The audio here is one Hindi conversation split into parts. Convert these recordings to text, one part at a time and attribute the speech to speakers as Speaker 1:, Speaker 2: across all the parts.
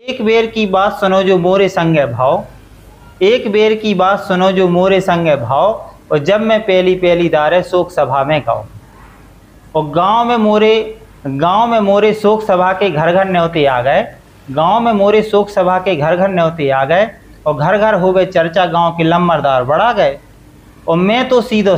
Speaker 1: एक बेर की बात सुनो जो मोरे संगे भाव, एक बेर की बात सुनो जो मोरे संगे भाव। और जब मैं पहली पहली दारे शोक सभा में गाऊं। और गांव में मोरे शोक सभा के घर घर न्योते आ गए। गांव में मोरे शोक सभा के घर घर न्योते आ गए। और घर घर हो गए चर्चा, गांव के लम्बरदार बढ़ा गए। और मैं तो सीधो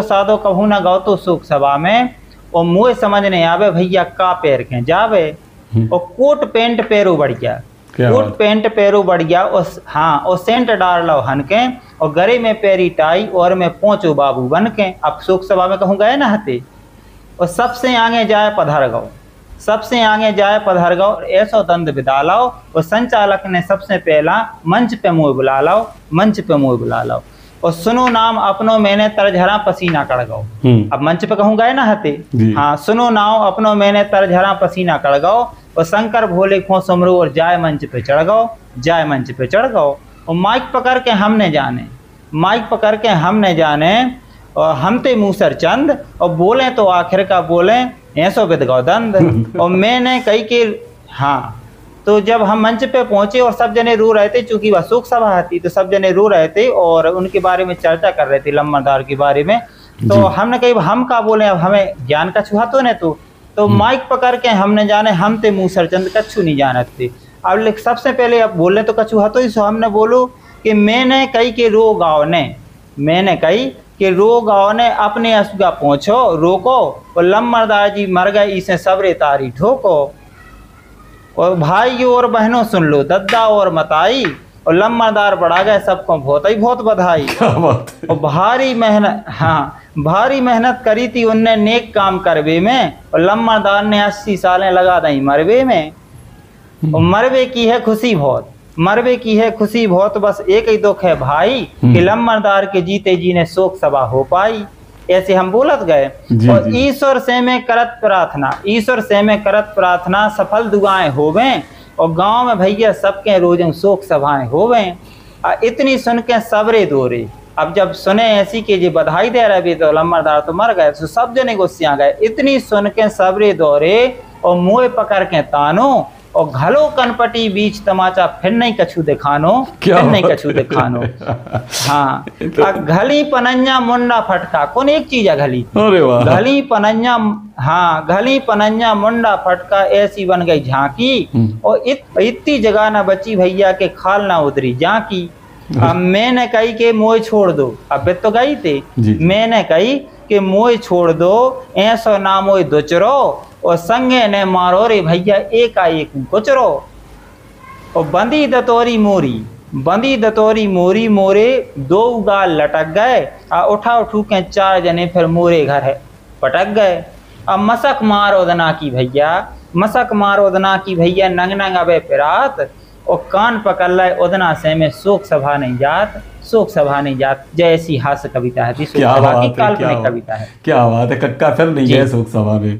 Speaker 1: साधो कहूँ ना गाओ तो शोक सभा में। और मुँह समझ नहीं आवे भैया का पैर के जावे। और कोट पैंट पैरो बढ़िया, कोट पैंट पैरो बढ़िया। और हाँ, और सेंट डाल लो हन के। और गले में पैरी टाई और मैं पहुंचो बाबू बन के। अब शोक सभा में कहूँ गए ना हते। और सबसे आगे जाए पधार गो, सबसे आगे जाए पधार गो। ऐसो दंड विदा लाओ। और संचालक ने सबसे पहला मंच पे मुँह बुला लाओ, मंच पे मुँह बुला लाओ। और सुनो नाम अपनो मैंने तरझरा पसीना कड़ गो। अब मंच पे कहूँ गए ना हते। हाँ, सुनो नाम अपनो मैंने तरझरा पसीना कड़ गो। और शंकर भोले खो सुमरो और जाए मंच पे चढ़ गो, जाए मंच पे चढ़ गो। और माइक पकड़ के हमने जाने, माइक पकड़ के हमने जाने। और हम ते मूसर चंद और बोले तो आखिर का बोले ऐसो विद गौदंद। और मैंने कही कि हाँ, तो जब हम मंच पे पहुंचे और सब जने रो रहे थे, चूंकि वह शोक सभा थी तो सब जने रो रहे थे और उनके बारे में चर्चा कर रहे थे, लम्बरदार के बारे में। तो हमने कही हम का बोले, अब हमें ज्ञान का छुआ तो नहीं। तो माइक पकड़ के हमने जाने, हम ते मूसर चंद कछु नहीं जानते। अब सबसे पहले अब बोले तो कछु हतो ही, सो हमने बोलो कि मैंने कही कि रो गाँव ने, मैंने कही कि रो गाँव ने अपने असुगा पहुँचो रोको। और लम्बरदार जी मर गए इसे सबरे तारी ठोको। और भाइयों और बहनों सुन लो दद्दा और मताई। और लम्बरदार बढ़ा गए सबको बहुत ही बहुत बधाई।
Speaker 2: क्या बात है।
Speaker 1: और भारी मेहनत, हाँ भारी मेहनत करी थी उनने नेक काम करवे में। और लम्बरदार ने 80 सालें लगा दी मरवे में। और मरवे की है खुशी बहुत, मरवे की है खुशी बहुत। बस एक ही दुख है भाई कि लम्बरदार के जीते जी ने शोक सभा हो पाई। ऐसे हम बोलत गए। और ईश्वर से मैं करत प्रार्थना, ईश्वर से मैं करत प्रार्थना सफल दुआएं होवे। और गांव में भैया सबके रोज शोक सभाएं होवे। इतनी सुन के सबरे दौरे। अब जब सुने ऐसी के जी बधाई दे रहे तो लम्बरदार तो मर गए, तो सब जने गुस्से आ गए। इतनी सुन के सबरे दौरे और मुँह पकड़ के तानो। और घलो कनपटी बीच तमाचा फिर नहीं कछु दिखानो, फिर नहीं कछु दिखानो। हाँ, घली पनन्या मुंडा फटका। कौन एक चीज है घली, घली पनन्या, हाँ घली पनन्या मुंडा फटका। ऐसी बन गई झांकी। और इतनी जगह ना बची भैया के खाल ना उतरी झांकी। अब मैंने कही कि मोह छोड़ दो, अब तो गई थे। मैंने कही कि मोह छोड़ दो, ऐसो ना मोह दुचरो। और संगे ने मारो रे भैया एकाएक कुचरो। और बंदी दतोरी मोरी, बंदी दतोरी मोरी मोरे दो गाल लटक गए। उठा उठू के 4 जने फिर मोरे घर है पटक गए। अब मसक मार ओदना की भैया, मसक मार ओदना की भैया। नंग नंग अबे पिरात और कान पकड़ लाए ओदना से में शोक सभा नहीं जात, शोक सभा नहीं जात। जैसी हास्य कविता है, शोक सभा की काल्पनिक कविता है।
Speaker 2: क्या बात है, कक्का फिर नहीं गए शोक सभा में।